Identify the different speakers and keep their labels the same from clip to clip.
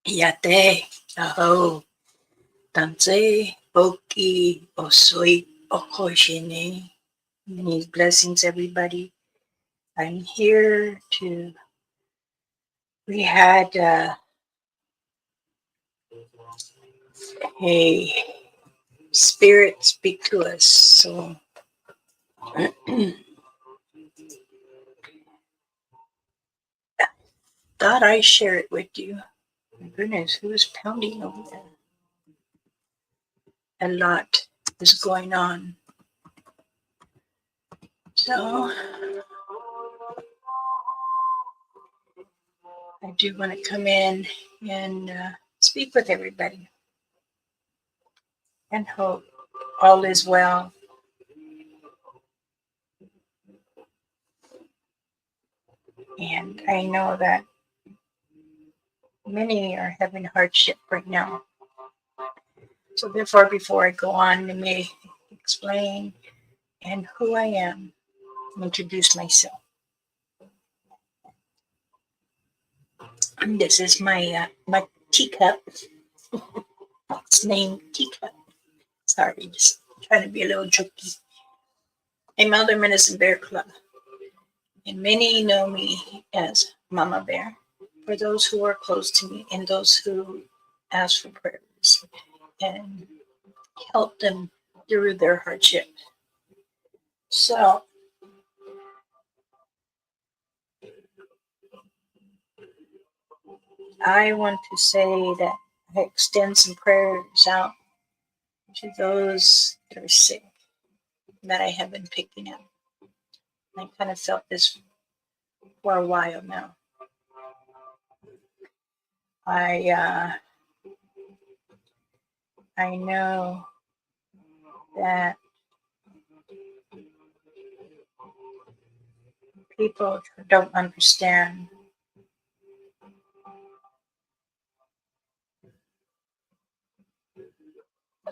Speaker 1: YEATEEH, Aho, TANSI, POKI, OSOY, OKOSHINE. Many blessings, everybody. I'm here to. We had a spirit speak to us, so thought I'd share it with you. My goodness, who's pounding over there? A lot is going on. So I do want to come in and speak with everybody and hope all is well. And I know that many are having hardship right now. So therefore, before I go on, let me explain and who I am, introduce myself. And this is my teacup. It's named Teacup. Sorry, just trying to be a little jokey. I'm Elder Medicine Bearclaw, and many know me as Mama Bear. For those who are close to me and those who ask for prayers and help them through their hardship. So I want to say that I extend some prayers out to those that are sick that I have been picking up. I kind of felt this for a while now. I know that people don't understand.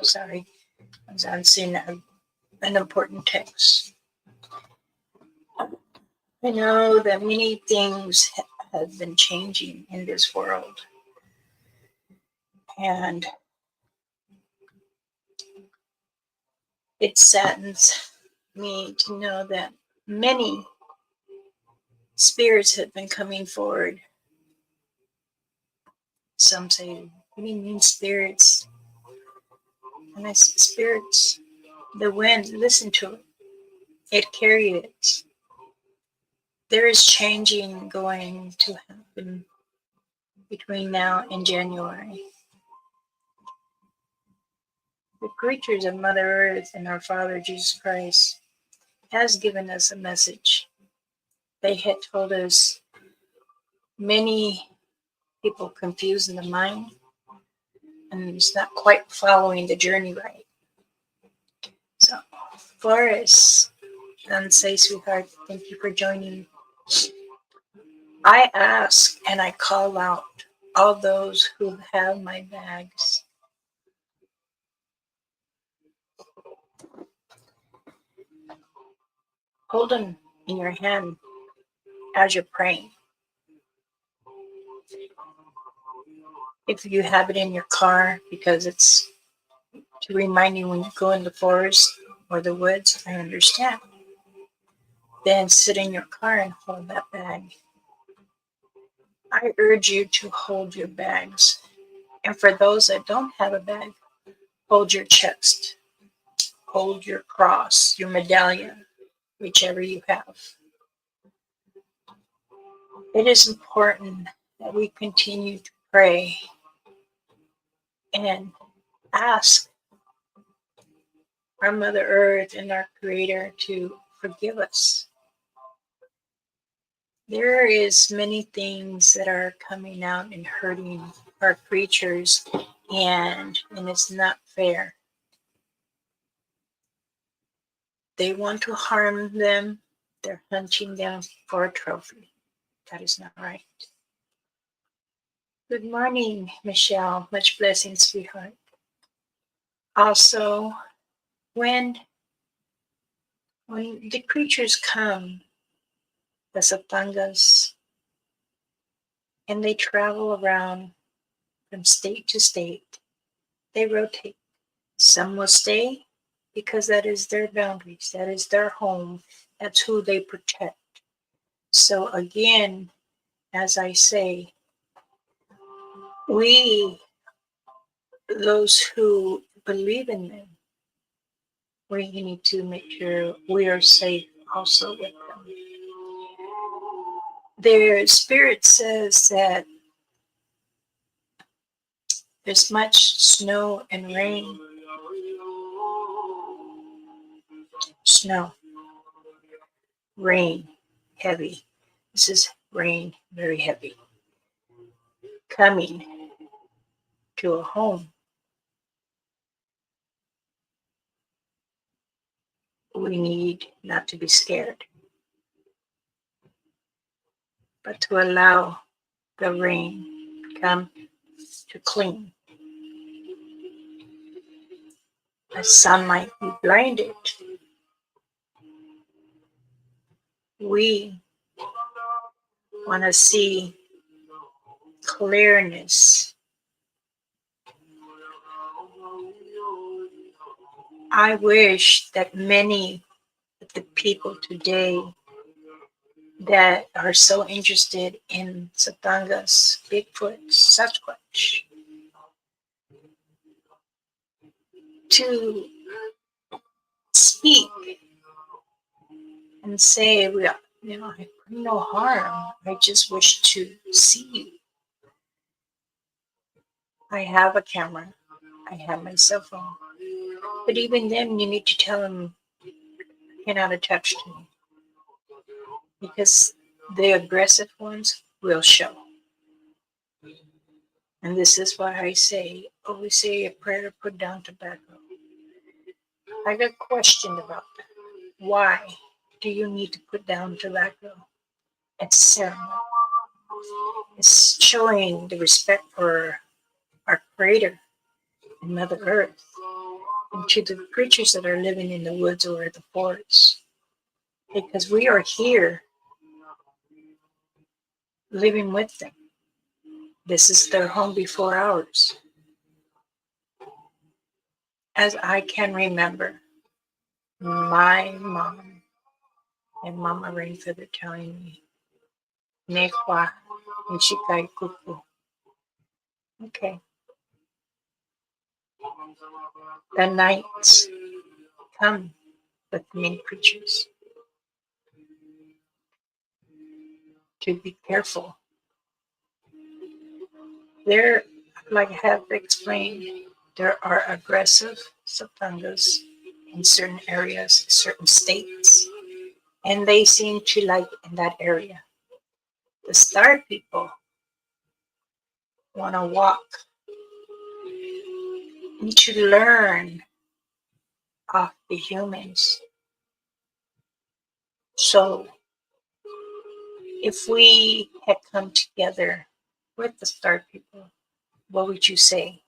Speaker 1: Sorry, I'm seeing an important text. I know that many things have been changing in this world, and it saddens me to know that many spirits have been coming forward. Some say, what do you mean spirits? And I said, spirits, the wind, listen to it. It carried it. There is changing going to happen between now and January. The creatures of Mother Earth and our Father Jesus Christ has given us a message. They had told us many people confused in the mind and it's not quite following the journey right. So, Forrest, and say, sweetheart, thank you for joining. I ask and I call out all those who have my bags. Hold them in your hand as you're praying. If you have it in your car because it's to remind you when you go in the forest or the woods, I understand. Then sit in your car and hold that bag. I urge you to hold your bags. And for those that don't have a bag, hold your chest, hold your cross, your medallion, whichever you have. It is important that we continue to pray and ask our Mother Earth and our Creator to forgive us. There is many things that are coming out and hurting our creatures, and it's not fair. They want to harm them. They're hunting them for a trophy. That is not right. Good morning, Michelle. Much blessings, sweetheart. Also, when the creatures come, the Satangas, and they travel around from state to state. They rotate. Some will stay because that is their boundaries, that is their home, that's who they protect. So, again, as I say, we, those who believe in them, we need to make sure we are safe also with them. Their spirit says that there's much snow and rain. Snow, rain, heavy. This is rain, very heavy. Coming to a home. We need not to be scared, but to allow the rain come to clean. As some might be blinded, we want to see clearness. I wish that many of the people today that are so interested in Satangas, Bigfoot, Sasquatch, to speak and say, well, I bring no harm. I just wish to see you. I have a camera. I have my cell phone. But even then, you need to tell them, you're not attached to me. Because the aggressive ones will show. And this is why I say, always say a prayer to put down tobacco. I got questioned about that. Why do you need to put down tobacco? It's a ceremony. It's showing the respect for our Creator and Mother Earth, and to the creatures that are living in the woods or the forests. Because we are here living with them. This is their home before ours. As I can remember, my mom and Mama Rainfeather telling me, Nekwa, Nishikai Kuku. Okay. The nights come with many creatures. To be careful. There, like I have explained, there are aggressive Satangas in certain areas, certain states, and they seem to like in that area. The star people want to walk, need to learn off the humans. So, if we had come together with the star people, what would you say?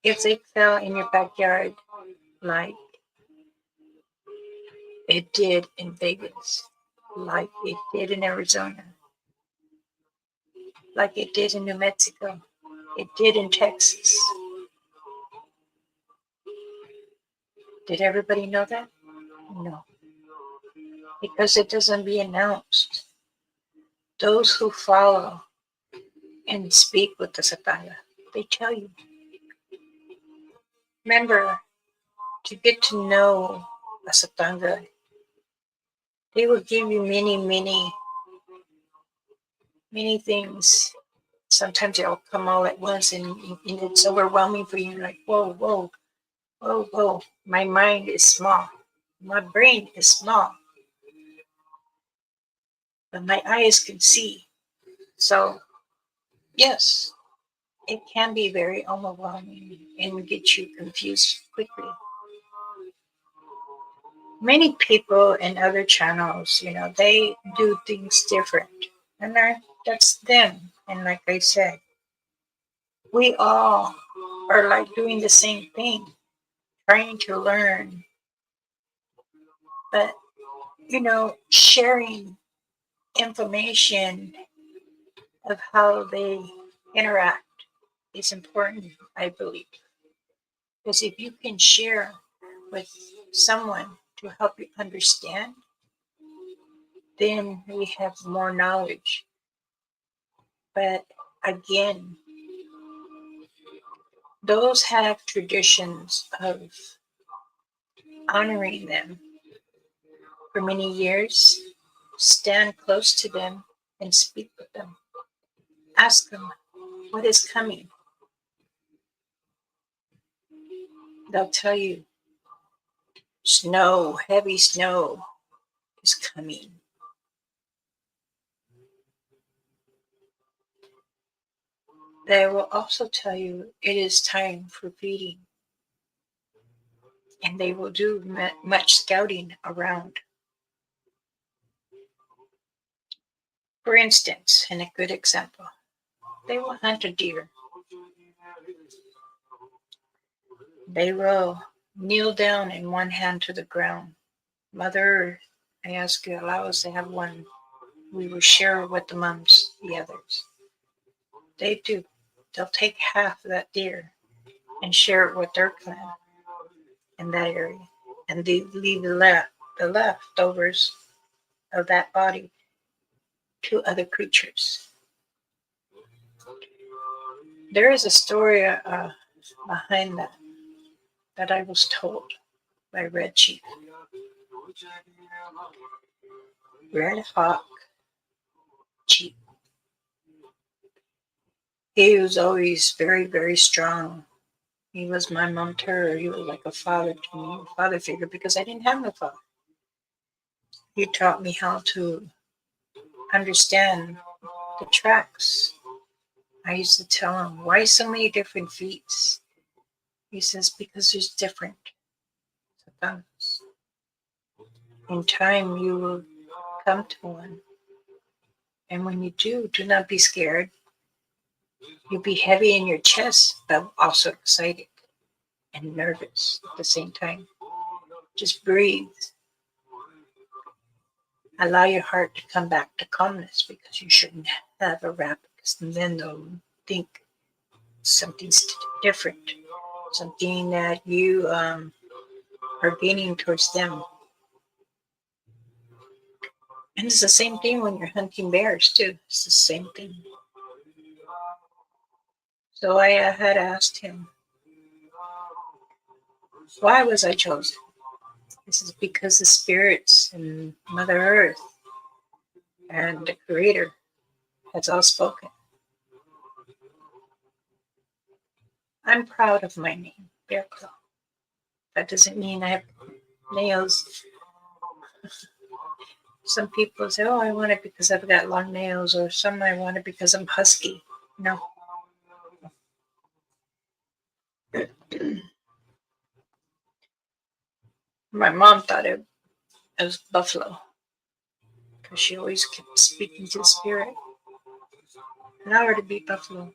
Speaker 1: If they fell in your backyard like it did in Vegas, like it did in Arizona, like it did in New Mexico, it did in Texas. Did everybody know that? No. Because it doesn't be announced. Those who follow and speak with the Satanga, they tell you. Remember, to get to know a Satanga, they will give you many things. Sometimes they'll come all at once and it's overwhelming for you. Like, whoa, whoa, whoa, whoa. My mind is small. My brain is small. But my eyes can see. So, yes, it can be very overwhelming and get you confused quickly. Many people in other channels, they do things different. And that's them. And like I said, we all are like doing the same thing, trying to learn. But, sharing information of how they interact is important, I believe. Because if you can share with someone to help you understand, then we have more knowledge. But again, those have traditions of honoring them for many years. Stand close to them and speak with them. Ask them what is coming. They'll tell you snow, heavy snow is coming. They will also tell you it is time for feeding. And they will do much scouting around. For instance, and a good example, they will hunt a deer. They will kneel down in one hand to the ground. Mother, I ask you, allow us to have one. We will share with the moms, the others. They do. They'll take half of that deer and share it with their clan in that area. And they leave the leftovers of that body to other creatures. There is a story behind that I was told by Red Chief. Red Hawk Chief. He was always very, very strong. He was my mentor. He was like a father to me, a father figure, because I didn't have no father. He taught me how to understand the tracks. I used to tell him, why so many different feet? He says, because there's different tongues. In time, you will come to one. And when you do not be scared. You'll be heavy in your chest, but also excited and nervous at the same time. Just breathe. Allow your heart to come back to calmness, because you shouldn't have a rap, because then they'll think something's different, something that you are gaining towards them. And it's the same thing when you're hunting bears too. It's the same thing. So I had asked him, why was I chosen? This is because the spirits and Mother Earth and the Creator has all spoken. I'm proud of my name, Bearclaw. That doesn't mean I have nails. Some people say, oh, I want it because I've got long nails, or some I want it because I'm husky. No. My mom thought it was buffalo, because she always kept speaking to the spirit. And I were to be buffalo,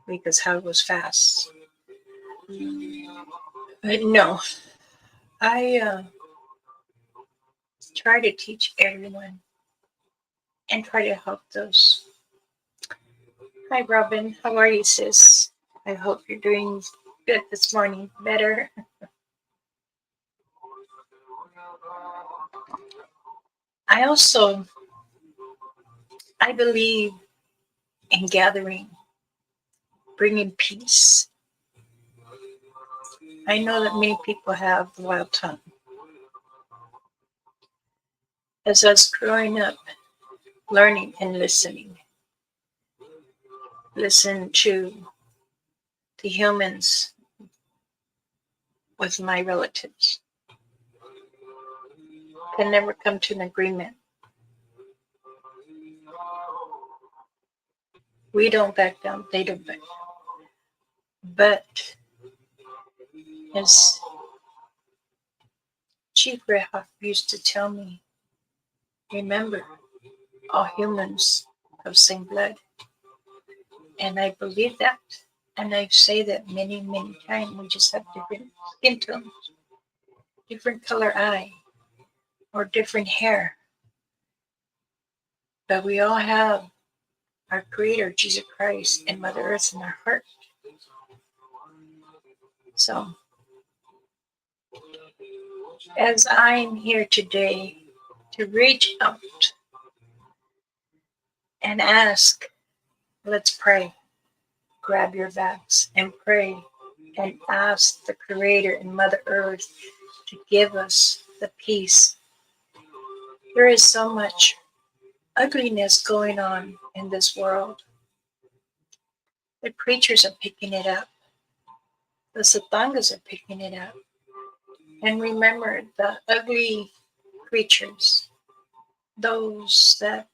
Speaker 1: because how it was fast. But no, I try to teach everyone and try to help those. Hi, Robin. How are you, sis? I hope you're doing good this morning. Better. I believe in gathering, bringing peace. I know that many people have the wild tongue. As I was growing up, learning and listening, listen to the humans with my relatives. Can never come to an agreement. We don't back down, they don't back down. But as Chief Red Hawk used to tell me, remember, all humans have same blood. And I believe that. And I say that many, many times. We just have different skin tones, different color eye, or different hair. But we all have our Creator, Jesus Christ, and Mother Earth in our heart. So, as I'm here today to reach out and ask, let's pray. Grab your backs and pray and ask the Creator and Mother Earth to give us the peace. There is so much ugliness going on in this world. The preachers are picking it up. The satangas are picking it up. And remember, the ugly creatures, those that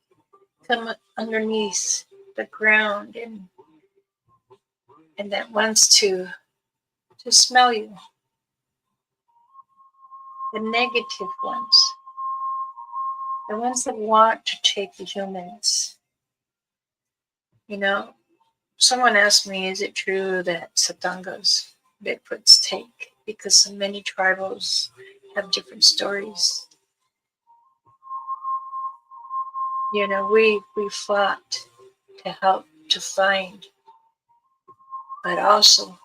Speaker 1: come underneath the ground and that wants to smell you, the negative ones, the ones that want to take the humans. You know, someone asked me, is it true that satangas, Bigfoots take? Because so many tribals have different stories. You know, we fought to help to find, but also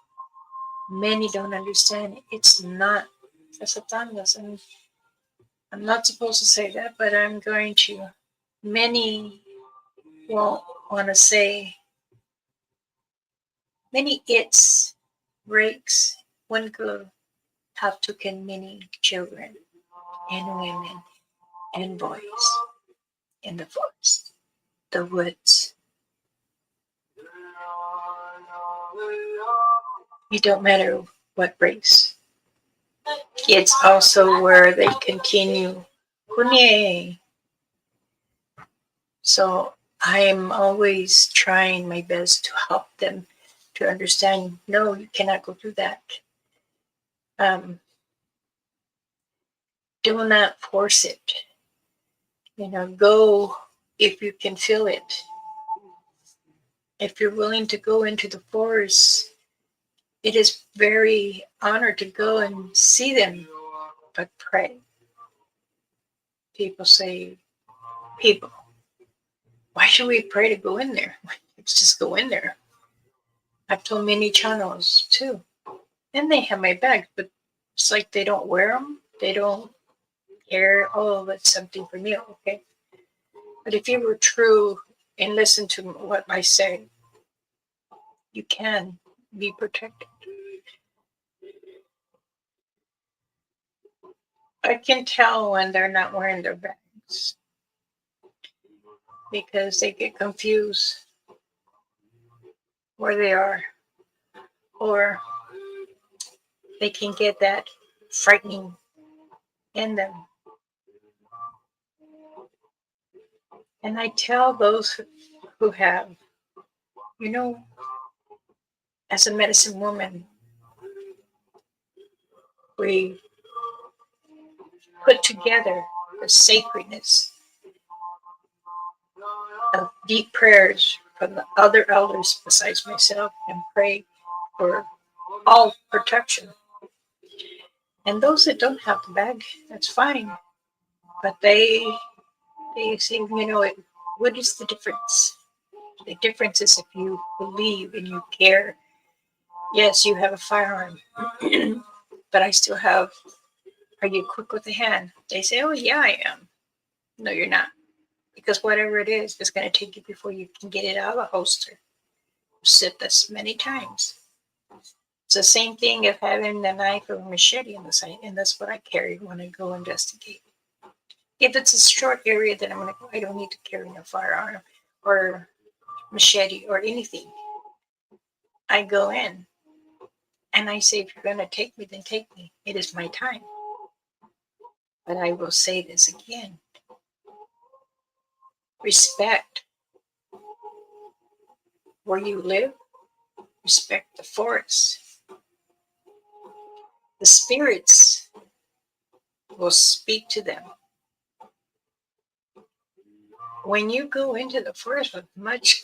Speaker 1: many don't understand it's not the satangas. And I'm not supposed to say that, but I'm going to. Many won't want to say, many its breaks one girl have taken many children and women and boys in the forest, the woods. It don't matter what race. It's also where they continue. So I'm always trying my best to help them to understand, no, you cannot go through that. Do not force it. You know, go if you can feel it. If you're willing to go into the forest, it is very honored to go and see them, but pray. People say, why should we pray to go in there? Let's just go in there. I've told many channels too, and they have my back, but it's like they don't wear them. They don't care. Oh, that's something for me. Okay. But if you were true and listen to what I say, you can be protected. I can tell when they're not wearing their bags because they get confused where they are, or they can get that frightening in them. And I tell those who have, you know, as a medicine woman, we put together the sacredness of deep prayers from the other elders besides myself and pray for all protection. And those that don't have the bag, that's fine. But they say, you know, what is the difference? The difference is if you believe and you care. Yes, you have a firearm, but I still have, are you quick with the hand? They say, oh, yeah, I am. No, you're not. Because whatever it is, it's going to take you before you can get it out of the holster. Said this many times. It's the same thing of having the knife or machete in the side, and that's what I carry when I go investigate. If it's a short area, then I don't need to carry a firearm or machete or anything. I go in and I say, if you're going to take me, then take me. It is my time. But I will say this again. Respect where you live. Respect the forest. The spirits will speak to them. When you go into the forest with much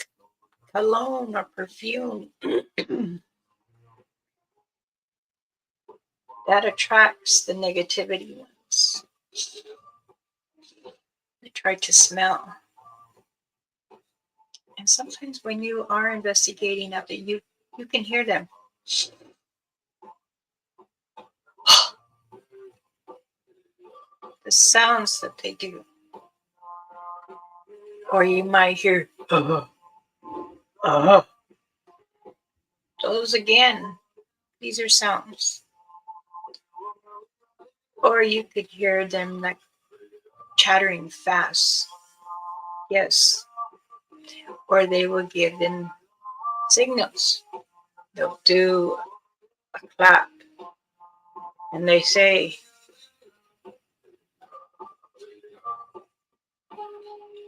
Speaker 1: cologne or perfume, that attracts the negativity ones. They try to smell. And sometimes when you are investigating up there, you can hear them. The sounds that they do. Or you might hear, those again. These are sounds. Or you could hear them like chattering fast. Yes. Or they will give them signals. They'll do a clap. And they say,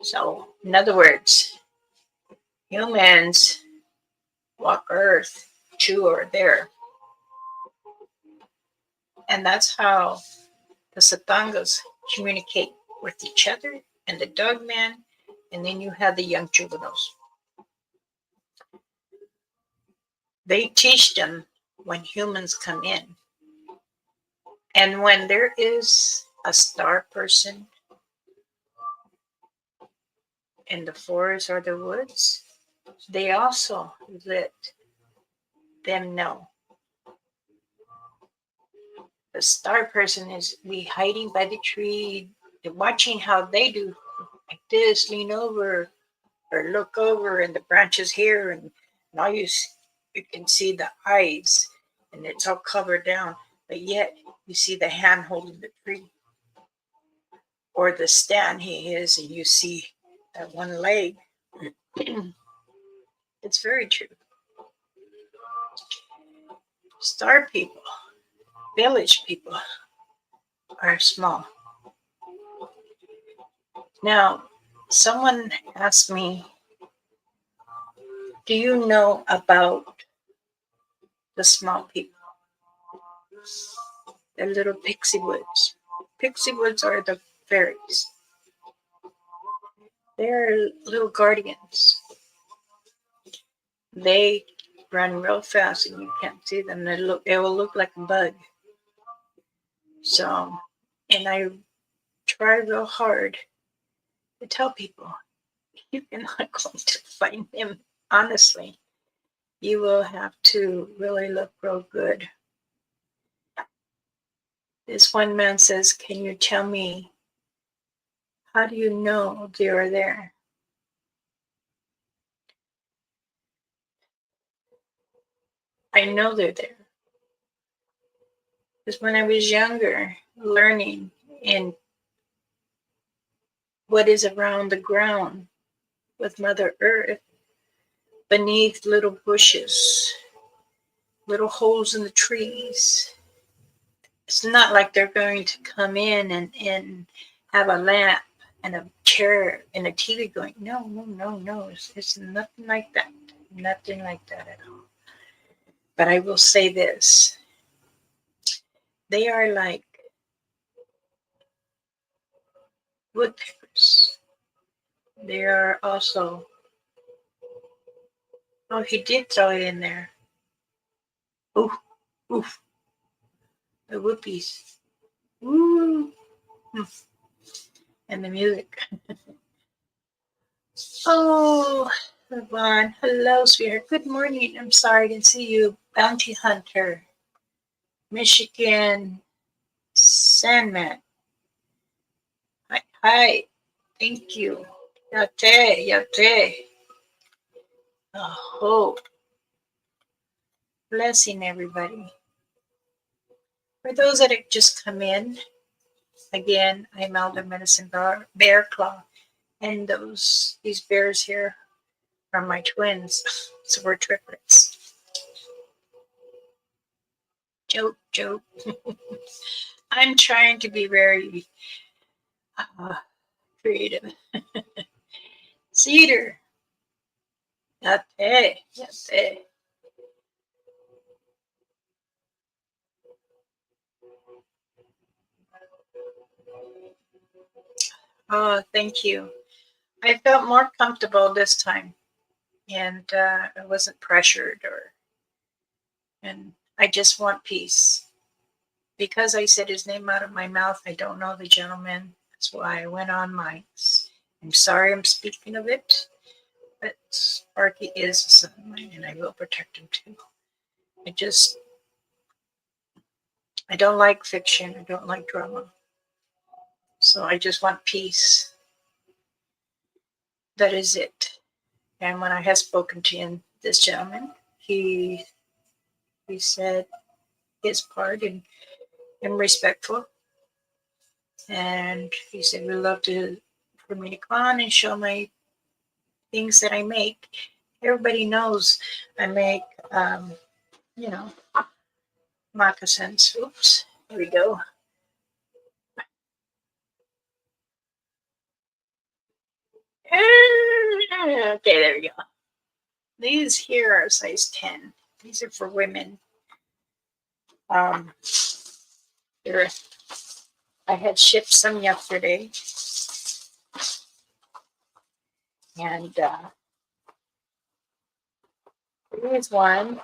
Speaker 1: so in other words, humans walk Earth, two are there. And that's how the Satangas communicate with each other and the dog man, and then you have the young juveniles. They teach them when humans come in. And when there is a star person in the forest or the woods, they also let them know. The star person is be hiding by the tree, watching how they do like this, lean over or look over, and the branches here, and now you can see the eyes, and it's all covered down, but yet you see the hand holding the tree, or the stand he is, and you see that one leg. It's very true. Star people, village people, are small. Now, someone asked me, do you know about the small people? The little pixie woods. Pixie woods are the fairies. They're little guardians. They run real fast and you can't see them. They will look like a bug. So, and I try real hard to tell people, you're not going to find them. Honestly, you will have to really look real good. This one man says, can you tell me, how do you know they are there? I know they're there. Because when I was younger, learning in what is around the ground with Mother Earth, beneath little bushes, little holes in the trees. It's not like they're going to come in and have a lamp and a chair and a TV going. No. It's nothing like that. Nothing like that at all. But I will say this. They are like woodpeckers. They are also, oh, he did throw it in there. Oof, oof. The whoopies. Woo. And the music. Oh, Yvonne. Hello, sweetheart. Good morning. I'm sorry I didn't see you. Bounty Hunter. Michigan Sandman. Hi. Thank you. Yate. Oh, blessing everybody. For those that have just come in, again, I'm Elder Medicine Bearclaw, and these bears here are my twins, so we're triplets. Joke. I'm trying to be very creative. Cedar. Yate. Oh, thank you. I felt more comfortable this time, and I wasn't pressured, and I just want peace. Because I said his name out of my mouth, I don't know the gentleman. That's why I went on mics. I'm sorry I'm speaking of it, But Sparky is a son of mine, and I will protect him too. I don't like fiction. I don't like drama. So I just want peace. That is it. And when I have spoken to him, this gentleman, he said his part and respectful. And he said, we'd love for me to come on and show my things that I make. Everybody knows I make, you know, moccasins. Oops, here we go. Okay, there we go. These here are size 10. These are for women. I had shipped some yesterday. And these one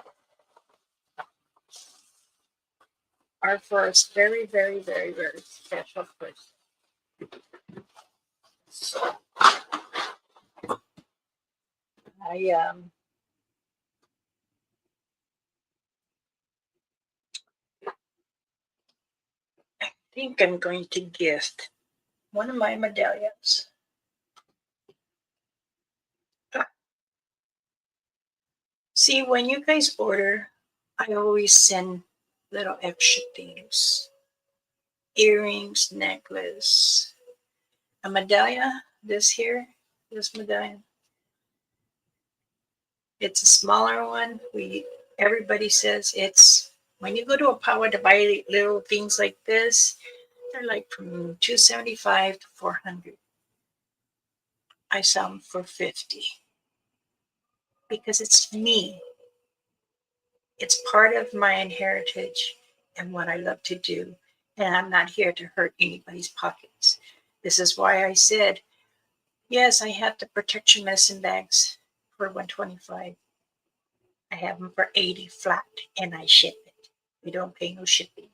Speaker 1: are for a very, very, very, very special person. So I think I'm going to gift one of my medallions. See, when you guys order, I always send little extra things. Earrings, necklace, a medallion, this medallion. It's a smaller one. Everybody says it's, when you go to a power to buy little things like this, they're like from $275 to $400. I sell them for $50 because it's me. It's part of my heritage and what I love to do. And I'm not here to hurt anybody's pockets. This is why I said, yes, I have the protection medicine bags for $125. I have them for $80 flat, and I ship it. We don't pay no shipping.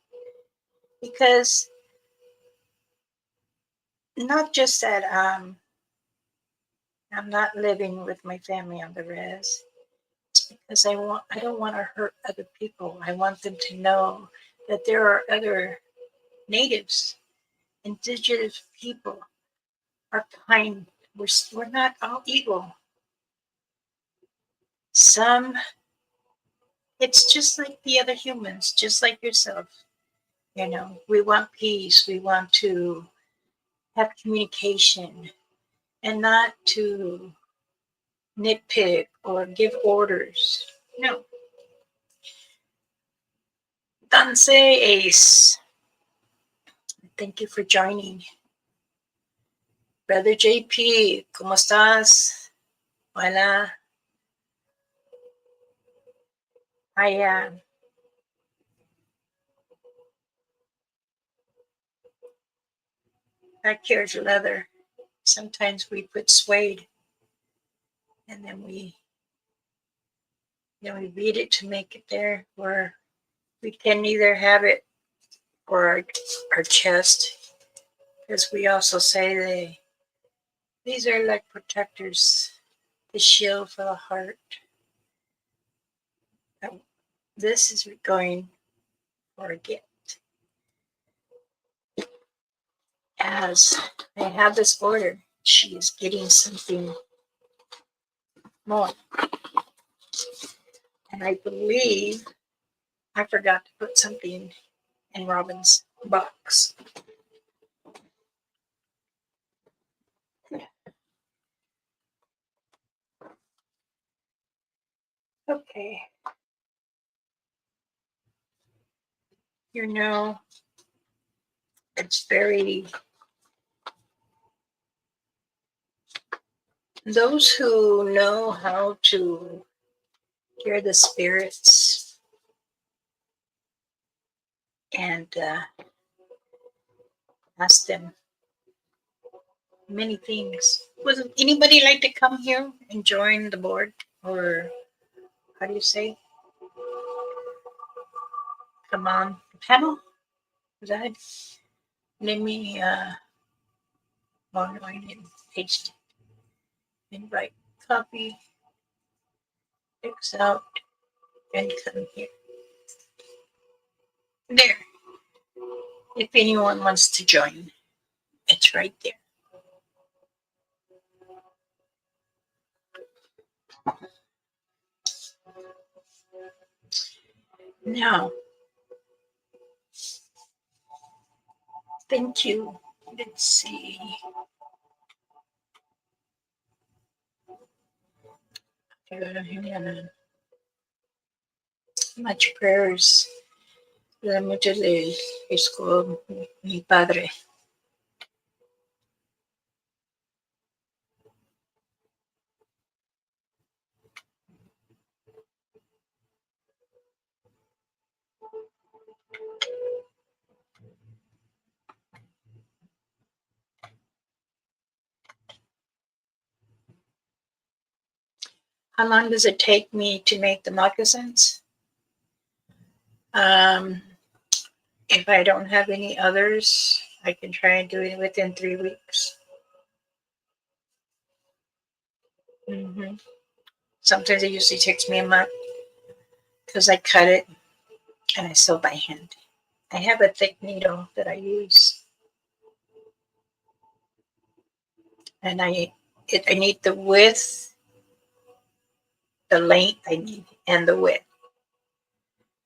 Speaker 1: Because not just that I'm not living with my family on the res. It's because I don't want to hurt other people. I want them to know that there are other natives, indigenous people are kind. We're not all evil. Some, it's just like the other humans, just like yourself. You know, we want peace. We want to have communication and not to nitpick or give orders. No. TANSI Ace. Thank you for joining. Brother JP, ¿cómo estás? Hola. Back here's leather. Sometimes we put suede and then we beat it to make it there where we can either have it or our chest, because we also say these are like protectors, the shield for the heart. This is going for a gift. As I have this order, she is getting something more. And I believe I forgot to put something in Robin's box. Okay. You know, it's very, those who know how to hear the spirits and ask them many things. Would anybody like to come here and join the board? Or how do you say? Come on the panel? Is that it? Let me oh no, I didn't paste it. Invite. copy, X out, and come here. There. If anyone wants to join, it's right there. Now, thank you. Let's see. Much prayers. Mucho de Esco, mi padre. How long does it take me to make the moccasins? If I don't have any others, I can try and do it within 3 weeks. Sometimes it usually takes me a month because I cut it and I sew by hand. I have a thick needle that I use, and I need the width, the length I need, and the width.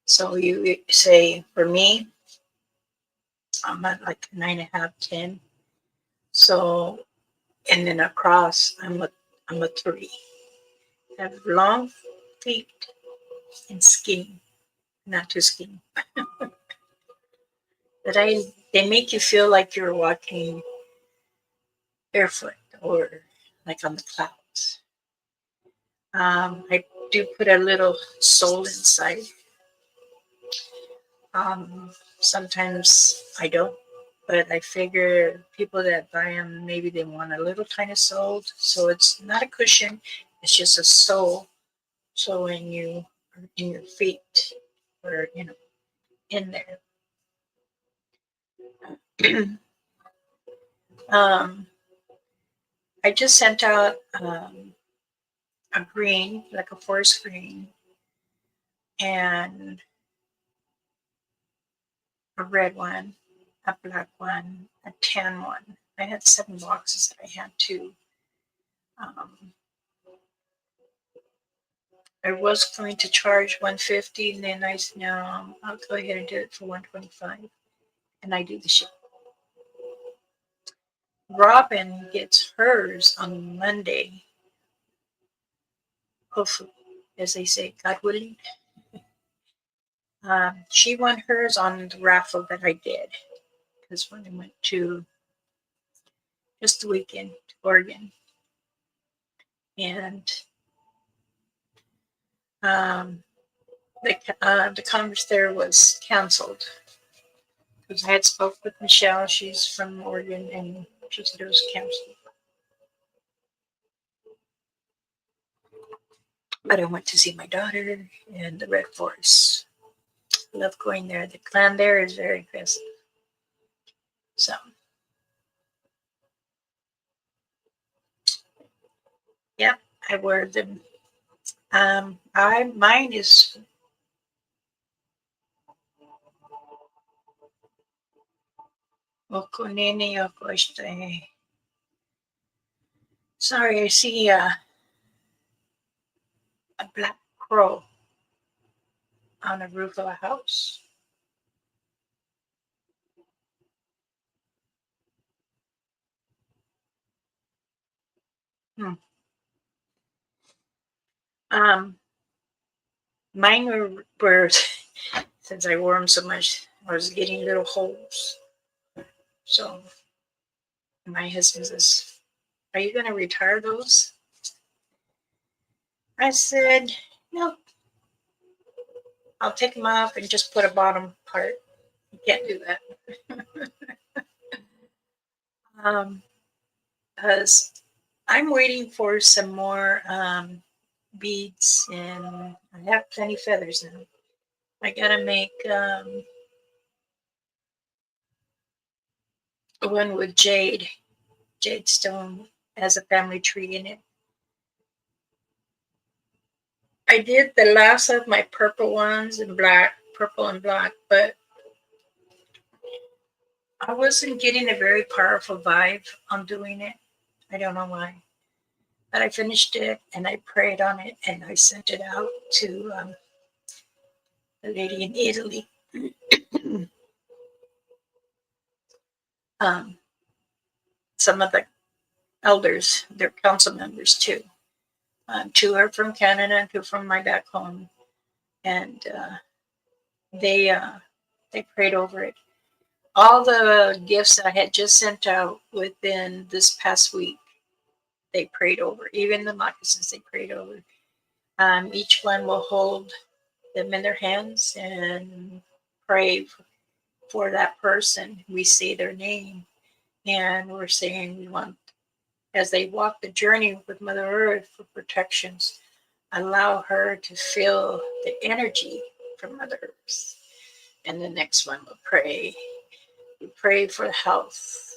Speaker 1: So you say, for me, I'm at like 9.5, 10. So, and then across, I'm a 3. I have long feet and skinny, not too skinny. But they make you feel like you're walking barefoot or like on the clouds. I do put a little sole inside. Sometimes I don't, but I figure people that buy them, maybe they want a little tiny sole. So it's not a cushion, it's just a sole. So when you are in your feet or, in there. I just sent out a green, like a forest green, and a red one, a black one, a tan one. I had 7 boxes that I had to. I was going to charge $150, and then I said, no, I'll go ahead and do it for $125, and I do the ship. Robin gets hers on Monday, hopefully, as they say, God willing. She won hers on the raffle that I did, because when I went to just the weekend to Oregon, and the conference there was canceled because I had spoke with Michelle. She's from Oregon, and she said it was canceled. But I went to see my daughter in the Red Forest. I love going there. The clan there is very aggressive. So, yeah, I wear them. Mine is Okonene Okoshite. Sorry, I see a black crow on the roof of a house. Mine were since I wore them so much, I was getting little holes. So my husband says, "Are you going to retire those?" I said, "No, I'll take them off and just put a bottom part. You can't do that." Because I'm waiting for some more beads, and I have plenty of feathers now. I gotta make one with jade stone, has a family tree in it. I did the last of my purple ones in black, purple and black, but I wasn't getting a very powerful vibe on doing it. I don't know why. But I finished it and I prayed on it and I sent it out to the lady in Italy. Some of the elders, their council members too. Two are from Canada and two from my back home. And they prayed over it. All the gifts I had just sent out within this past week, they prayed over. Even the moccasins, they prayed over. Each one will hold them in their hands and pray for that person. We say their name, and we're saying we want, as they walk the journey with Mother Earth for protections, allow her to feel the energy from Mother Earth. And the next one will pray. We pray for health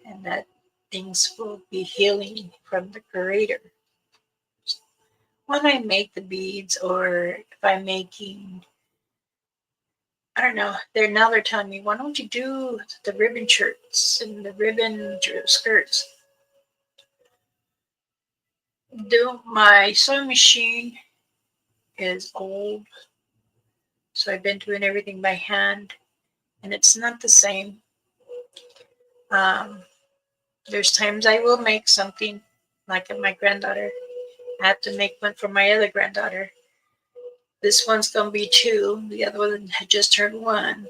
Speaker 1: and that things will be healing from the Creator. When I make the beads, or if I'm making, I don't know, they're telling me, why don't you do the ribbon shirts and the ribbon skirts? My sewing machine is old, so I've been doing everything by hand, and it's not the same. There's times I will make something, like my granddaughter. I have to make one for my other granddaughter. This one's gonna be 2. The other one had just turned 1.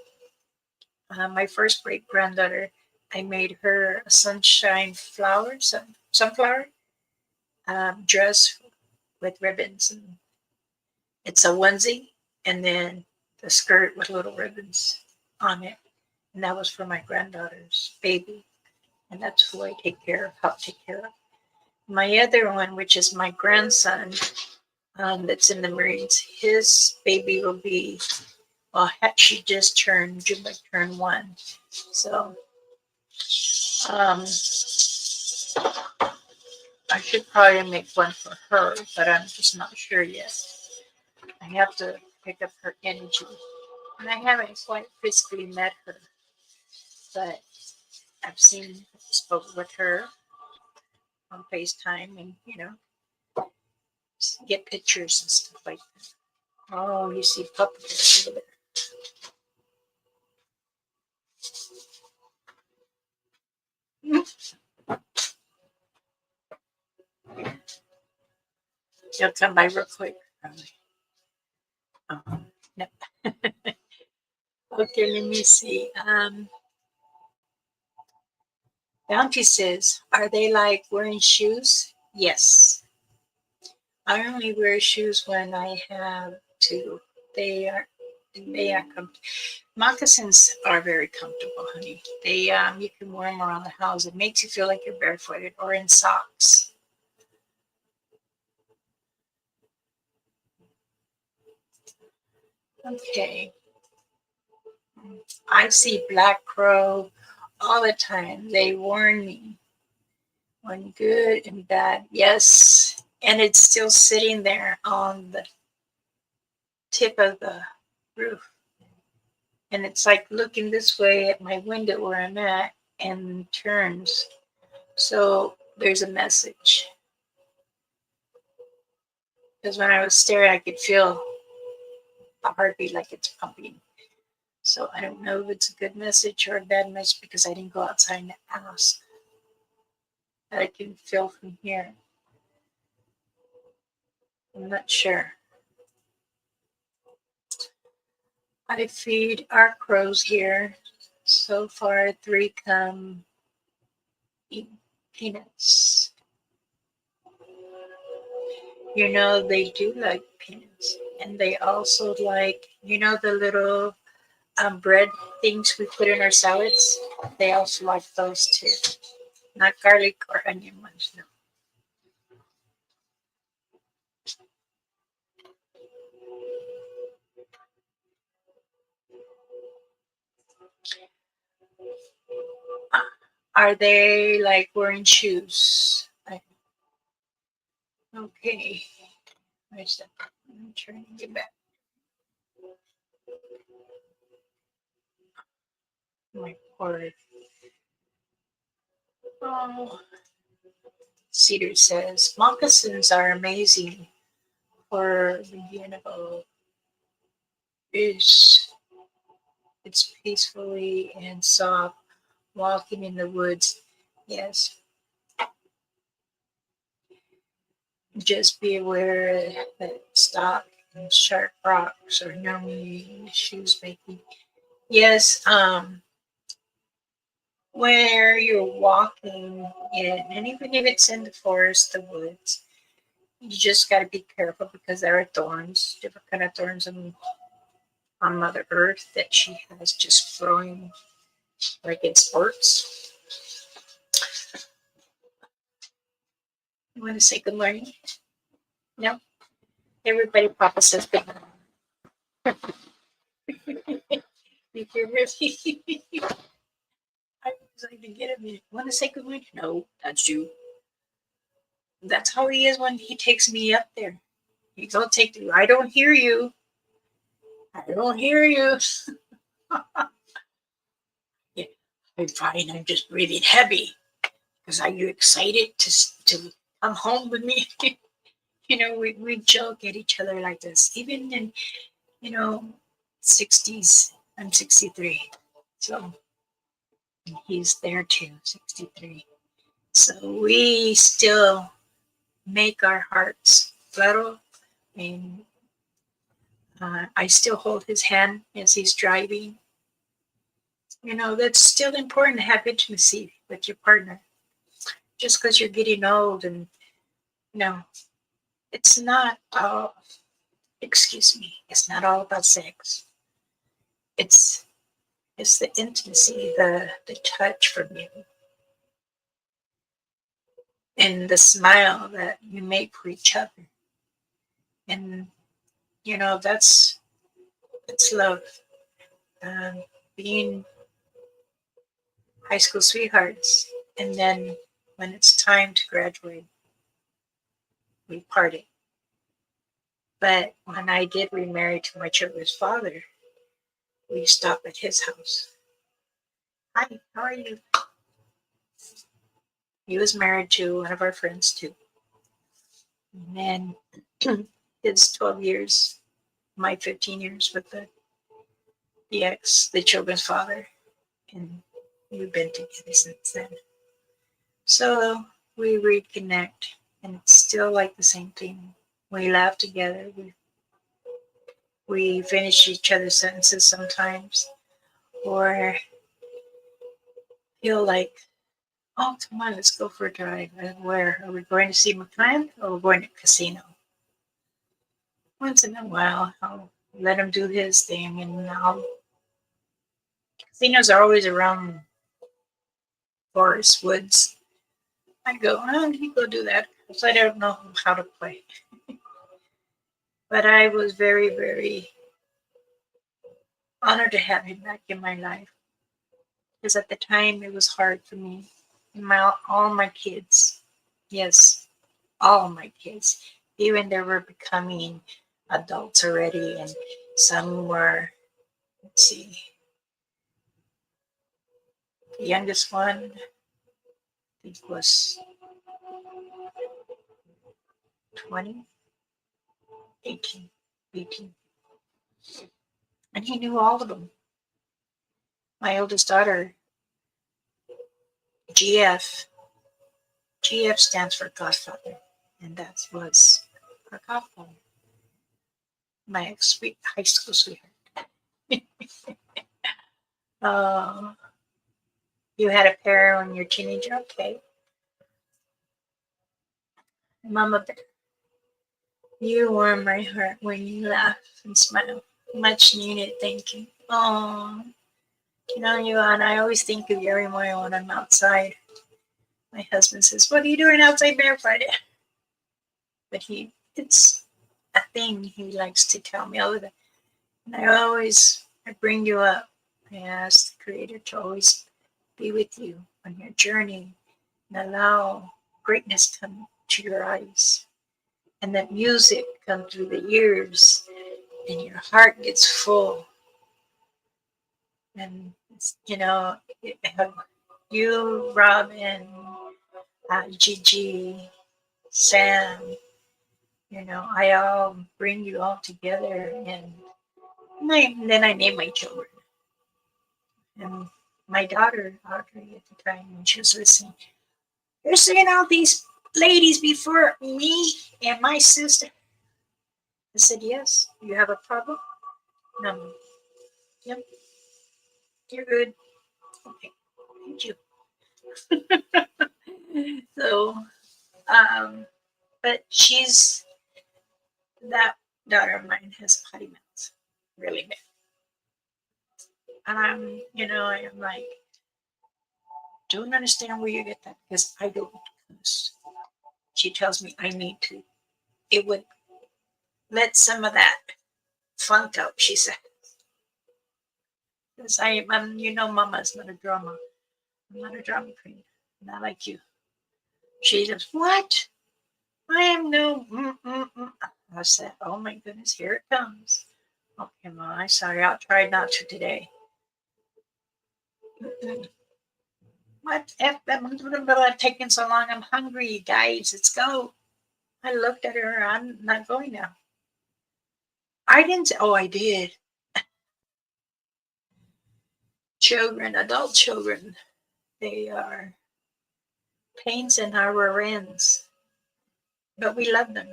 Speaker 1: My first great granddaughter, I made her a sunshine flower, sunflower dress with ribbons, and it's a onesie, and then the skirt with little ribbons on it. And that was for my granddaughter's baby, and that's who I help take care of. My other one, which is my grandson, that's in the Marines, his baby will be, well, she just turned, June turned 1. So I should probably make one for her, but I'm just not sure yet. I have to pick up her energy. And I haven't quite physically met her, but I've spoke with her on FaceTime and, get pictures and stuff like that. Oh, you see puppy over there. He'll come by real quick, probably. Oh, no. Okay, let me see. Bounty says, are they like wearing shoes? Yes. I only wear shoes when I have to. They are comfortable. Moccasins are very comfortable, honey. They you can wear them around the house. It makes you feel like you're barefooted or in socks. Okay. I see black crow all the time. They warn me when good and bad. Yes. And it's still sitting there on the tip of the roof. And it's like looking this way at my window where I'm at and turns. So there's a message. Because when I was staring, I could feel a heartbeat like it's pumping. So I don't know if it's a good message or a bad message because I didn't go outside and ask. But I can feel from here. I'm not sure. I feed our crows here. So far, 3 come eat peanuts. They do like peanuts. And they also like, the little bread things we put in our salads? They also like those too. Not garlic or onion ones, no. Are they like wearing shoes? Okay. Where's that? I'm trying to get back. My cord. Oh, Cedar says moccasins are amazing for is it's peacefully and soft walking in the woods. Yes, just be aware that stock and sharp rocks are normally shoes making. Yes, where you're walking in, and even if it's in the forest, the woods, you just got to be careful because there are thorns, different kind of thorns on Mother Earth that she has just throwing like in spurts. You want to say good morning? No? Everybody, Papa says good morning. If you're really, I was like to get him. Want to say good morning? No, that's you. That's how he is when he takes me up there. He's all take you. I don't hear you. I don't hear you. Yeah, I'm fine. I'm just breathing heavy. Because are you excited to come home with me? We joke at each other like this. Even in, 60s. I'm 63. So he's there too, 63. So we still make our hearts flutter. And I still hold his hand as he's driving. That's still important to have intimacy with your partner. Just because you're getting old and, it's not all, excuse me, it's not all about sex. It's the intimacy, the touch from you, and the smile that you make for each other. And, that's love. Being high school sweethearts. And then when it's time to graduate, we parted. But when I did remarry to my children's father, we stopped at his house. Hi, how are you? He was married to one of our friends too. And then it's 12 years, my 15 years with the children's father. And we've been together since then. So we reconnect, and it's still like the same thing. We laugh together. We finish each other's sentences sometimes, or he'll like, oh, come on, let's go for a drive. And where are we going to see McLean, or we're going to casino? Once in a while, I'll let him do his thing, and casinos are always around forest woods. I go, oh, you go do that because I don't know how to play. But I was very, very honored to have him back in my life, because at the time it was hard for me. And all my kids, yes, all my kids, even they were becoming adults already, and some were, let's see, the youngest one, I think was 20, 18, 18. And he knew all of them. My oldest daughter, GF stands for Godfather, and that was her godfather, my high school sweetheart. You had a pair when you're a teenager? Okay. Mama Bear, you warm my heart when you laugh and smile. Much needed, thank you. Oh, you and I always think of you every morning when I'm outside. My husband says, what are you doing outside barefoot? But it's a thing he likes to tell me all the time. And I bring you up. I ask the Creator to always be with you on your journey and allow greatness come to your eyes. and that music comes through the ears, and your heart gets full. And you, Robin, Gigi, Sam, I all bring you all together, and then I name my children. And my daughter, Audrey, at the time, when she was listening, you're singing all these ladies before me and my sister. I said, yes. You have a problem? No. Yep. You're good. Okay. Thank you. So, but that daughter of mine has potty mouth, really bad. And I'm like, don't understand where you get that, because I don't. She tells me I need to. It would let some of that funk out, she said. Because Mama's not a drama. I'm not a drama queen. Not like you. She says, what? I am no. I said, oh my goodness, here it comes. Okay, Mom, I'm sorry. I'll try not to today. What? I'm taking so long. I'm hungry, guys. Let's go. I looked at her. I'm not going now. I didn't say, oh, I did. Children, adult children, they are pains in our ends. But we love them.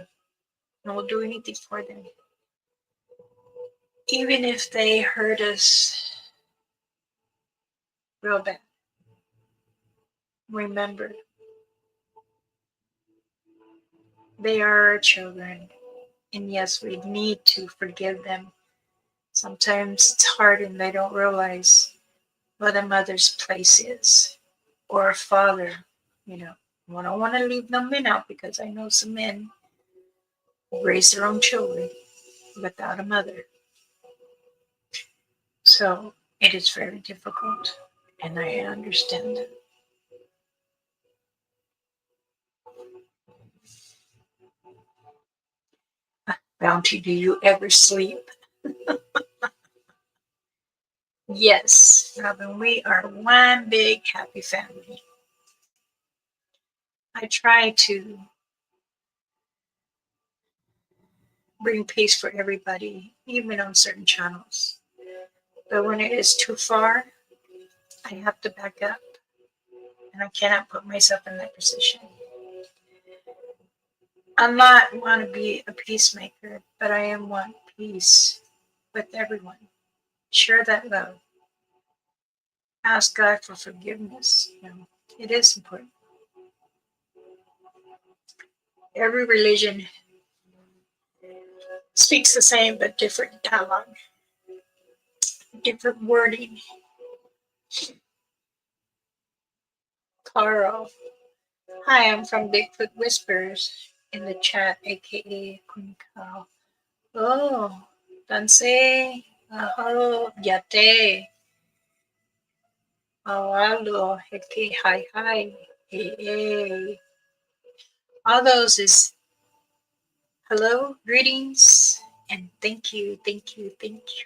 Speaker 1: And we'll do anything for them. Even if they hurt us real bad. Remember, they are our children. And yes, we need to forgive them. Sometimes it's hard and they don't realize what a mother's place is, or a father. I don't want to leave no men out, because I know some men raise their own children without a mother. So it is very difficult, and I understand it. Bounty, do you ever sleep? Yes, Robin, we are one big happy family. I try to bring peace for everybody, even on certain channels. But when it is too far, I have to back up, and I cannot put myself in that position. I'm not want to be a peacemaker, but I am want peace with everyone. Share that love. Ask God for forgiveness. It is important. Every religion speaks the same, but different dialogue, different wording. Carl. Hi, I'm from Bigfoot Whispers in the chat, aka Queen Carl. Oh, TANSI. Hello, YEATEEH. Awalo, Heke, hi, hi. Hey. All those is hello, greetings, and thank you, thank you, thank you.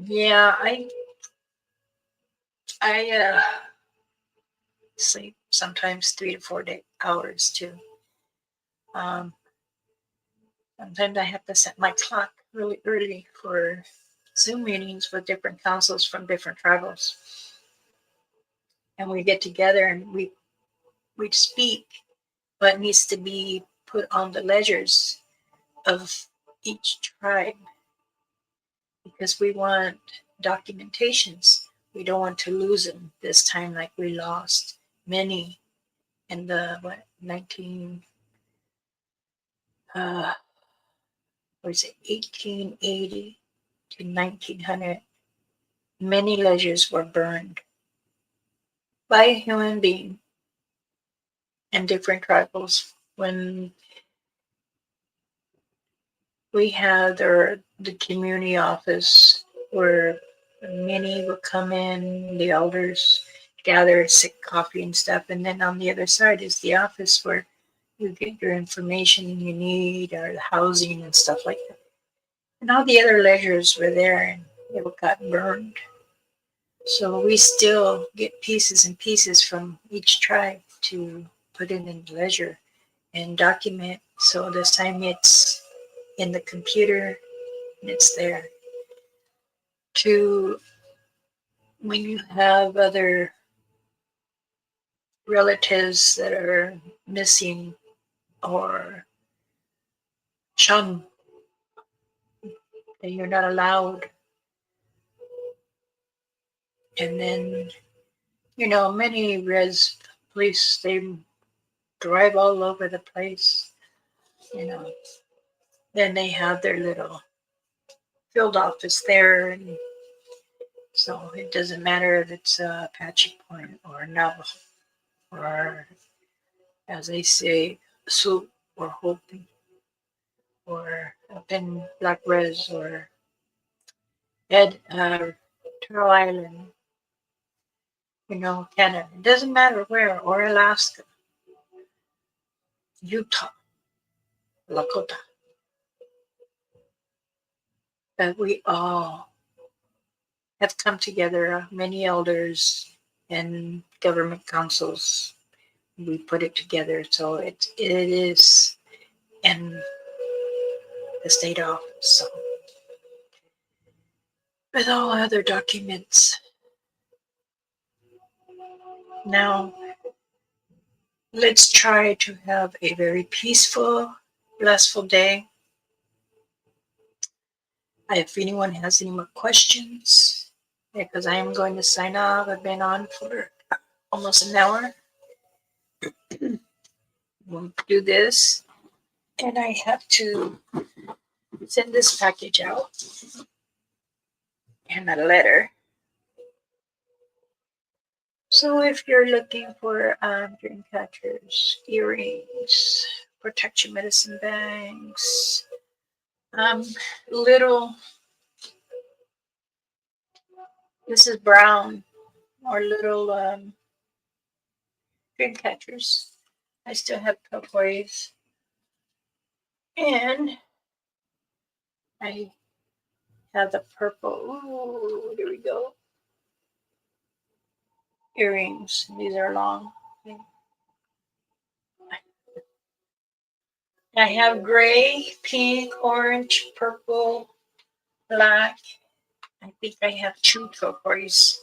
Speaker 1: Yeah, I sleep sometimes 3 to 4 hours too. Sometimes I have to set my clock really early for Zoom meetings with different councils from different tribals, and we get together and we speak what needs to be put on the ledgers of each tribe, because we want documentations. We don't want to lose them this time, like we lost many in the 1880 to 1900. Many ledgers were burned by a human being and different tribals. When we had the community office where Many will come in, the elders gather, sick coffee and stuff, and then on the other side is the office where you get your information you need, or the housing and stuff like that. And all the other leisures were there, and it got burned. So we still get pieces and pieces from each tribe to put in the ledger and document. So this time it's in the computer and it's there. To when you have other relatives that are missing or shunned, that you're not allowed. And then, many res police, they drive all over the place, you know. Then they have their little field office there, and so it doesn't matter if it's Apache Point or Navajo or, as they say, Sioux or Hopi or up in Black Res or Turtle Island, Canada. It doesn't matter where, or Alaska, Utah, Lakota, but we all have come together, many elders and government councils. We put it together, so it is in the state office. So with all other documents. Now, let's try to have a very peaceful, blissful day. If anyone has any more questions, because I am going to sign off. I've been on for almost an hour. We'll do this, and I have to send this package out and a letter. So if you're looking for dream catchers, earrings, protection medicine bags, little, this is brown, or little dream catchers. I still have turquoise, and I have the purple. Ooh, here we go. Earrings. These are long. I have gray, pink, orange, purple, black. I think I have 2 turquoise.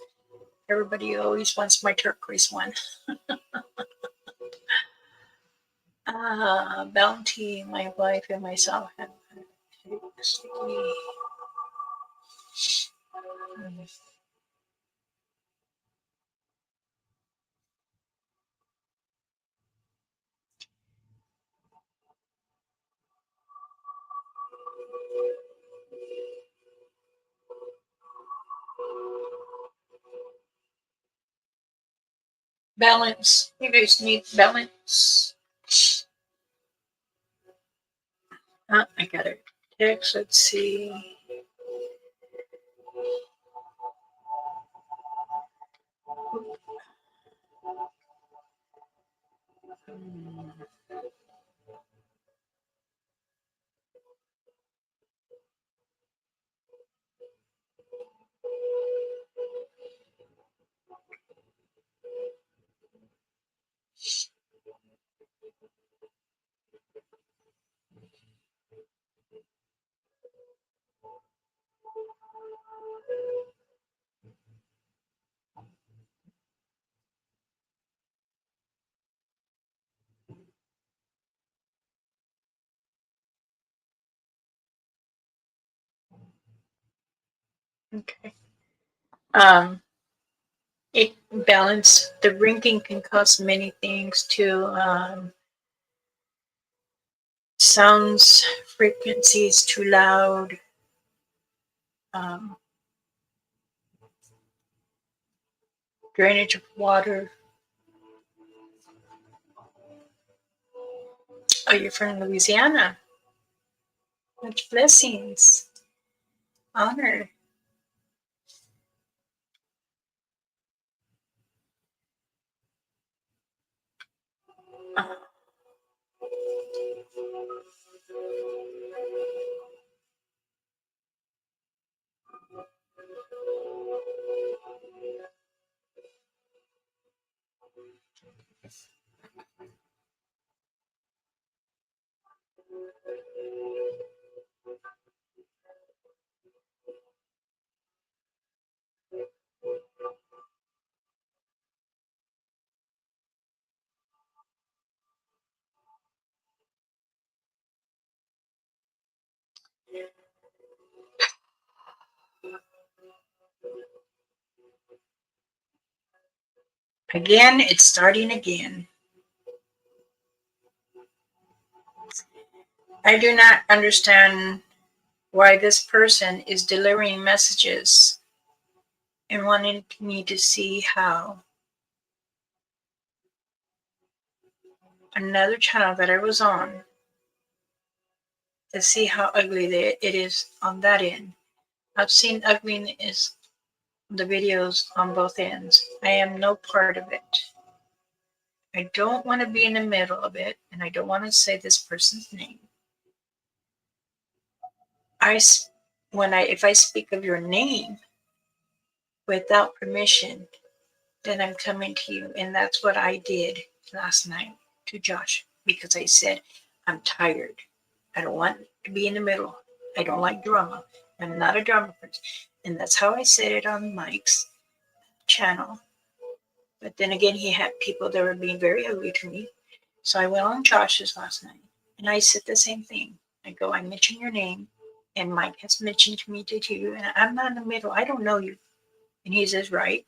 Speaker 1: Everybody always wants my turquoise one. Bounty, my wife and myself have. Balance. You guys need balance. I got it. Text. Let's see. Okay. It balance. The ringing can cause many things too. Sounds, frequencies too loud. Drainage of water. Oh, you're from Louisiana. Much blessings. Honor. Again, it's starting again. I do not understand why this person is delivering messages and wanting me to see how another channel that I was on, to see how ugly it is on that end. I've seen ugliness, the videos on both ends. I am no part of it. I don't want to be in the middle of it, and I don't want to say this person's name. If I speak of your name without permission, then I'm coming to you, and that's what I did last night to Josh, because I said I'm tired. I don't want to be in the middle. I don't like drama. I'm not a drama person, and that's how I said it on Mike's channel. But then again, he had people that were being very ugly to me. So I went on Josh's last night, and I said the same thing. I mentioned your name, and Mike has mentioned to me too, and I'm not in the middle. I don't know you. And he says, right,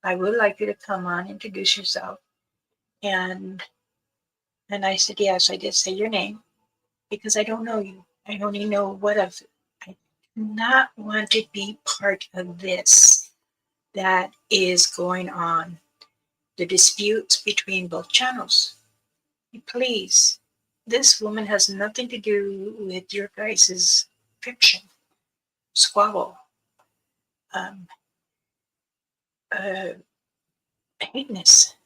Speaker 1: I would like you to come on, introduce yourself. And I said, yes, I did say your name, because I don't know you. I only know what of it. I do not want to be part of this that is going on. The disputes between both channels. Please, this woman has nothing to do with your guys' fiction, squabble, um, hateness.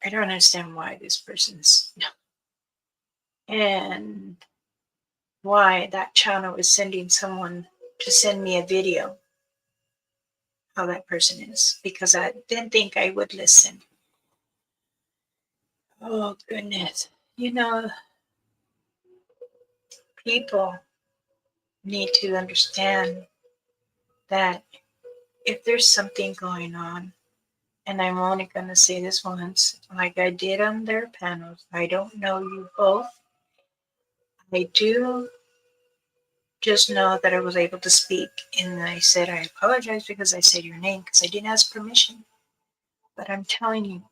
Speaker 1: I don't understand why this person's, and why that channel is sending someone to send me a video how that person is, because I didn't think I would listen. Oh, goodness. People need to understand that if there's something going on, and I'm only going to say this once, like I did on their panels, I don't know you both. I do just know that I was able to speak, and I said I apologize because I said your name because I didn't ask permission. But I'm telling you,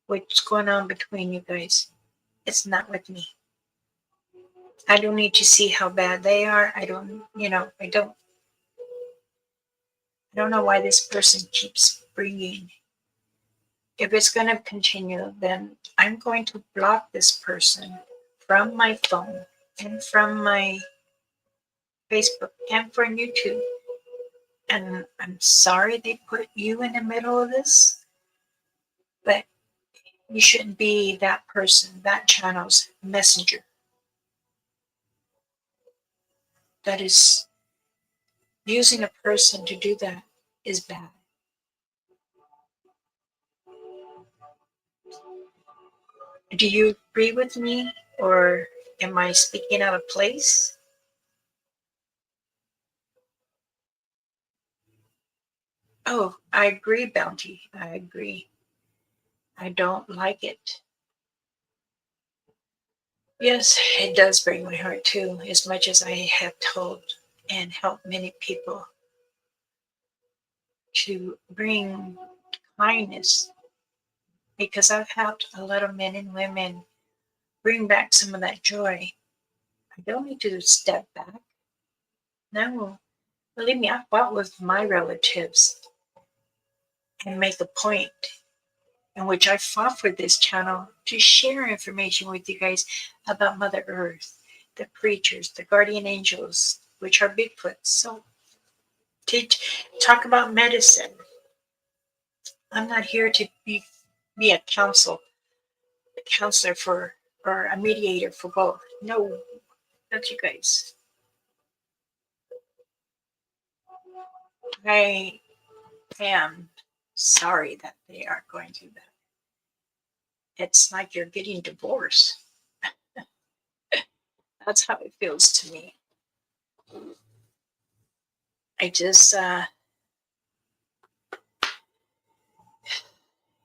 Speaker 1: what's going on between you guys, it's not with me. I don't need to see how bad they are. I don't know why this person keeps bringing. If it's going to continue, then I'm going to block this person from my phone and from my Facebook and from YouTube. And I'm sorry they put you in the middle of this, but you shouldn't be that person, that channel's messenger. That is, using a person to do that is bad. Do you agree with me, or am I speaking out of place? Oh, I agree, Bounty. I agree. I don't like it. Yes, it does break my heart too, as much as I have told and helped many people to bring kindness, because I've helped a lot of men and women bring back some of that joy. I don't need to step back. No, believe me, I fought with my relatives and make a point in which I fought for this channel to share information with you guys about Mother Earth, the preachers, the guardian angels, which are Bigfoot. So teach, talk about medicine. I'm not here to be a counsel counselor for or a mediator for both. No, not you guys. I am sorry that they are going through that. It's like you're getting divorced. That's how it feels to me. I just,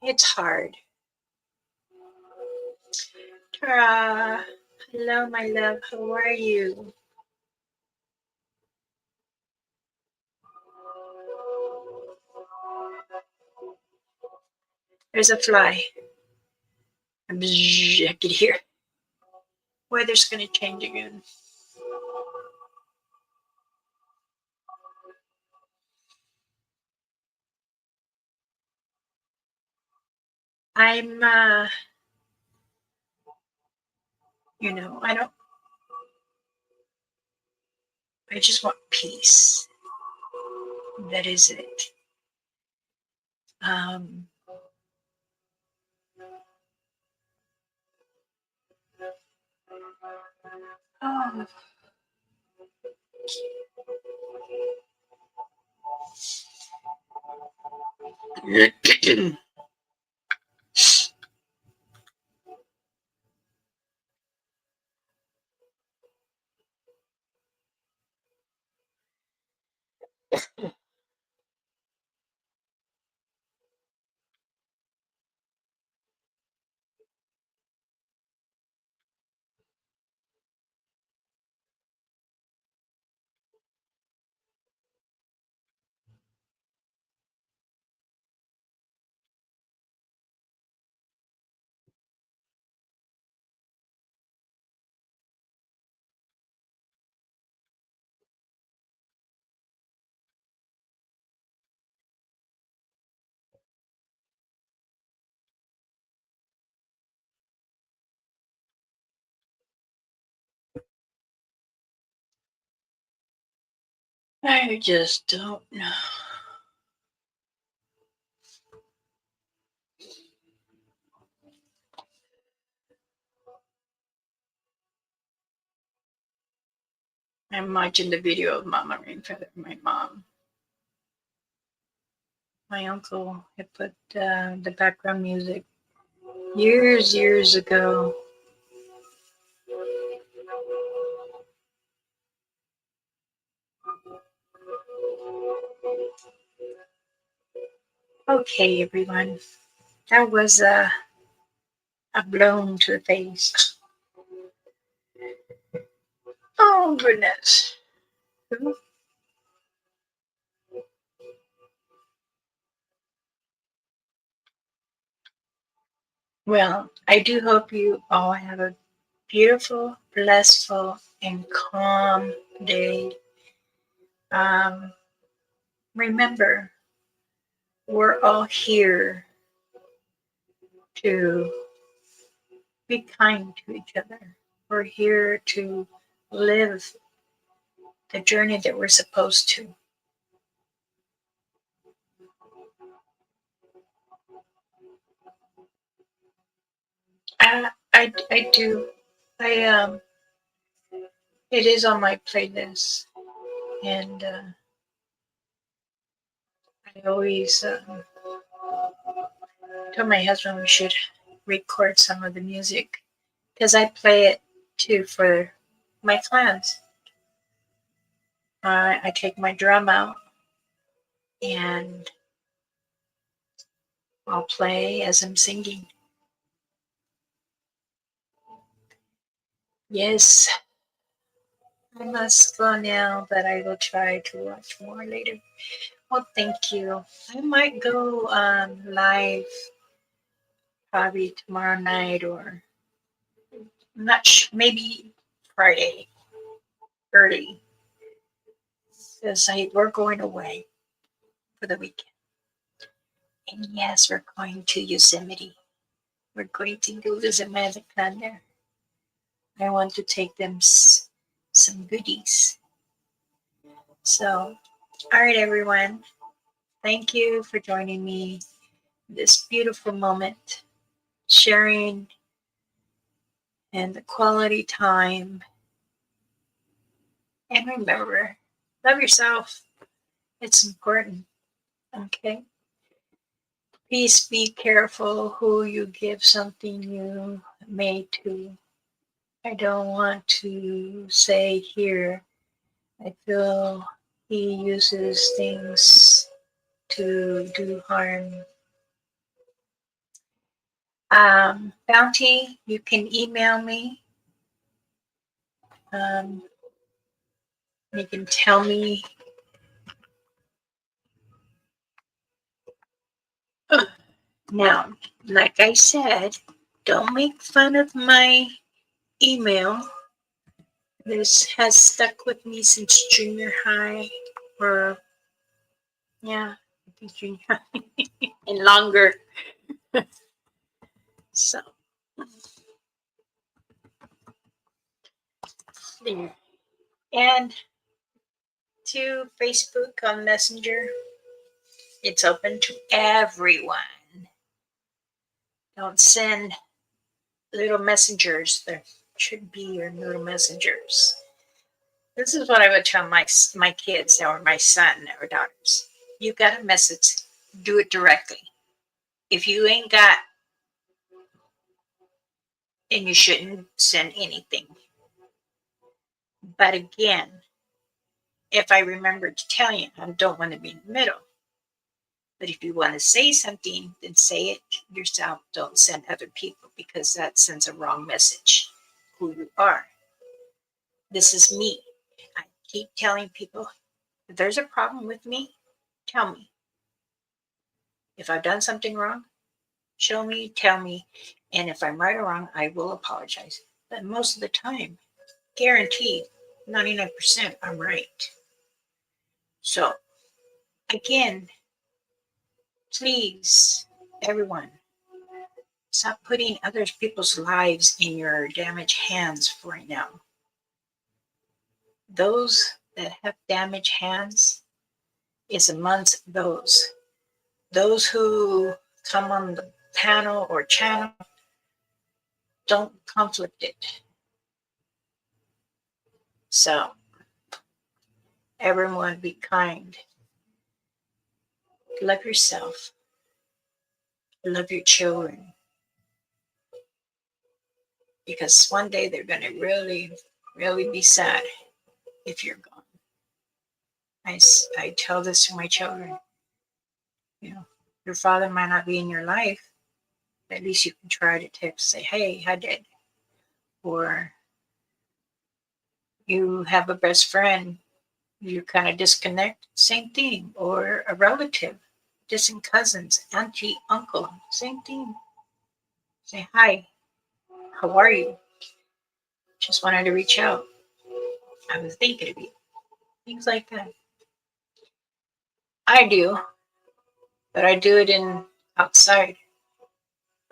Speaker 1: it's hard. Tara, hello, my love. How are you? There's a fly. I can hear. Weather's going to change again. I'm, I don't, I just want peace. That is it. Um, oh, I just don't know. I'm watching the video of Mama Rainfeather, my mom. My uncle had put the background music years ago. Okay, everyone. That was a blown to the face. Oh, goodness. Well, I do hope you all have a beautiful, blissful, and calm day. Um, remember, we're all here to be kind to each other. We're here to live the journey that we're supposed to. I do. I it is on my playlist, and I always told my husband we should record some of the music because I play it too for my clans. I take my drum out and I'll play as I'm singing. Yes, I must go now, but I will try to watch more later. Well, thank you. I might go live probably tomorrow night or maybe Friday early because we're going away for the weekend. And yes, we're going to Yosemite. We're going to go to the Magic Thunder. I want to take them some goodies. So, all right, everyone. Thank you for joining me this beautiful moment, sharing and the quality time. And remember, love yourself. It's important. Okay? Please be careful who you give something you made to. I don't want to say here, I feel he uses things to do harm. Bounty, you can email me. You can tell me. Now, like I said, don't make fun of my email. This has stuck with me since junior high, or yeah, I think junior high and longer. So there. And to Facebook on Messenger, it's open to everyone. Don't send little messengers. There should be your little messengers. This is what I would tell my kids or my son or daughters. You got a message, do it directly. If you ain't got, then you shouldn't send anything. But again, if I remember to tell you, I don't want to be in the middle. But if you want to say something, then say it yourself. Don't send other people, because that sends a wrong message who you are. This is me. I keep telling people, if there's a problem with me, tell me. If I've done something wrong, show me, tell me. And if I'm right or wrong, I will apologize. But most of the time, guaranteed, 99%, I'm right. So, again, please, everyone, stop putting other people's lives in your damaged hands for right now. Those that have damaged hands is amongst those. Those who come on the panel or channel, don't conflict it. So, everyone be kind. Love yourself. Love your children. Because one day they're going to really, really be sad if you're gone. I tell this to my children. You know, your father might not be in your life, but at least you can try to text, say, hey, I did. Or you have a best friend, you kind of disconnect, same thing. Or a relative, distant cousins, auntie, uncle, same thing. Say, hi, how are you? Just wanted to reach out. I was thinking of you. Things like that. I do, but I do it in outside.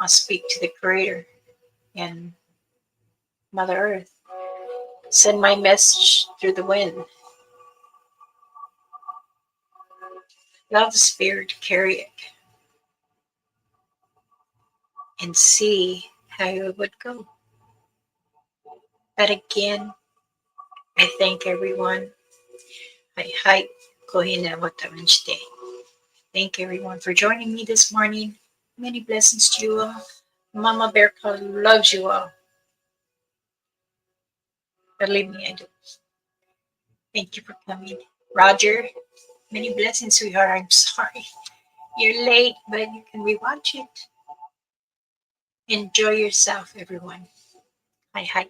Speaker 1: I'll speak to the Creator and Mother Earth. Send my message through the wind. Allow the Spirit to carry it and see how it would go. But again, I thank everyone. I thank everyone for joining me this morning. Many blessings to you all. Mama Bearclaw loves you all. Believe me, I do. Thank you for coming. Roger, many blessings, sweetheart. I'm sorry you're late, but you can rewatch it. Enjoy yourself, everyone. Hi.